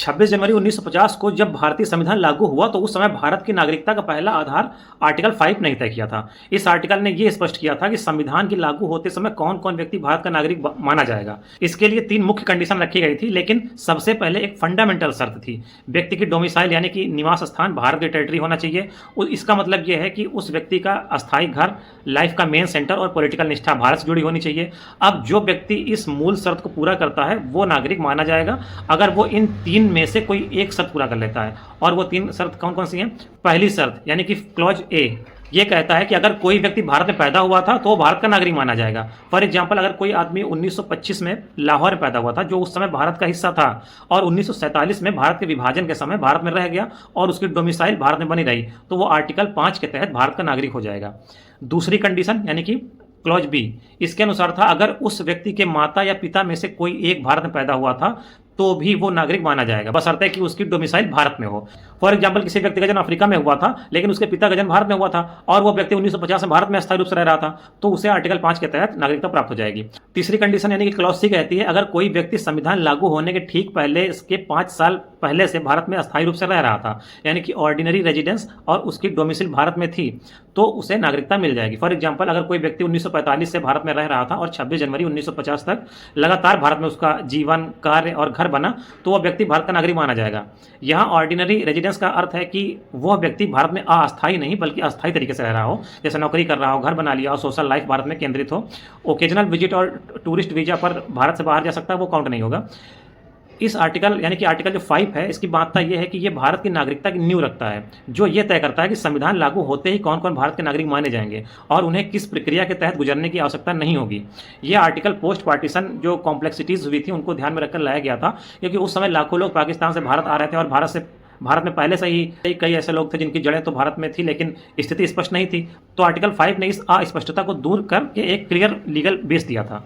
26 जनवरी 1950 को जब भारतीय संविधान लागू हुआ तो उस समय भारत की नागरिकता का पहला आधार आर्टिकल 5 नहीं तय किया था। इस आर्टिकल ने यह स्पष्ट किया था कि संविधान के लागू होते समय कौन कौन व्यक्ति भारत का नागरिक माना जाएगा। इसके लिए 3 मुख्य कंडीशन रखी गई थी, लेकिन सबसे पहले एक फंडामेंटल शर्त थी। व्यक्ति की डोमिसाइल यानी कि निवास स्थान भारत की टेरिटरी होना चाहिए। इसका मतलब यह है कि उस व्यक्ति का अस्थायी घर, लाइफ का मेन सेंटर और पॉलिटिकल निष्ठा भारत से जुड़ी होनी चाहिए। अब जो व्यक्ति इस मूल शर्त को पूरा करता है वो नागरिक माना जाएगा, अगर वो इन 3 में से कोई एक शर्त पूरा कर लेता है। और वो 3 शर्त कौन कौन सी हैं? पहली शर्त यानी कि क्लॉज ए, ये कहता है कि अगर कोई व्यक्ति भारत में पैदा हुआ था तो वो भारत का नागरिक माना जाएगा। फॉर एग्जांपल, अगर कोई आदमी 1925 में लाहौर में पैदा हुआ था, जो उस समय भारत का हिस्सा था, और 1947 में भारत के विभाजन के समय भारत में रह गया और उसकी डोमिसाइल भारत में बनी रही, तो वो आर्टिकल 5 के तहत भारत का नागरिक हो जाएगा। दूसरी कंडीशन यानी कि क्लॉज बी, इसके अनुसार था अगर उस व्यक्ति के माता या पिता में से कोई एक भारत में पैदा हुआ था तो भी वो नागरिक माना जाएगा, बशर्ते कि उसकी डोमिसाइल भारत में हो। फॉर एग्जांपल, किसी व्यक्ति का जन्म अफ्रीका में हुआ था लेकिन उसके पिता का जन्म भारत में हुआ था और वो व्यक्ति 1950 में भारत में स्थायी रूप से रह रहा था, तो उसे आर्टिकल 5 के तहत नागरिकता प्राप्त हो जाएगी। तीसरी कंडीशन यानी कि क्लॉज सी कहती है अगर कोई व्यक्ति संविधान लागू होने के ठीक पहले इसके 5 साल पहले से भारत में अस्थायी रूप से रह रहा था, यानी कि ऑर्डिनरी रेजिडेंस, और उसकी डोमिसाइल भारत में थी, तो उसे नागरिकता मिल जाएगी। फॉर एग्जांपल, अगर कोई व्यक्ति 1945 से भारत में रह रहा था और 26 जनवरी 1950 तक लगातार भारत में उसका जीवन, कार्य और घर बना, तो वह व्यक्ति भारत का नागरिक माना जाएगा। यहाँ ऑर्डिनरी रेजिडेंस का अर्थ है कि वह व्यक्ति भारत में अस्थायी नहीं बल्कि अस्थायी तरीके से रह रहा हो, जैसे नौकरी कर रहा हो, घर बना लिया और सोशल लाइफ भारत में केंद्रित हो। ओकेजनल विजिट और टूरिस्ट वीजा पर भारत से बाहर जा सकता है, वो काउंट नहीं होगा। इस आर्टिकल यानी कि आर्टिकल जो 5 है, इसकी बातता यह है कि यह भारत की नागरिकता की नींव रखता है, जो ये तय करता है कि संविधान लागू होते ही कौन कौन भारत के नागरिक माने जाएंगे और उन्हें किस प्रक्रिया के तहत गुजरने की आवश्यकता नहीं होगी। यह आर्टिकल पोस्ट पार्टीशन जो कॉम्प्लेक्सिटीज हुई थी उनको ध्यान में रखकर लाया गया था, क्योंकि उस समय लाखों लोग पाकिस्तान से भारत आ रहे थे और भारत में पहले से ही कई ऐसे लोग थे जिनकी जड़ें तो भारत में थी लेकिन स्थिति स्पष्ट नहीं थी। तो आर्टिकल 5 ने इस अस्पष्टता को दूर करके एक क्लियर लीगल बेस दिया था।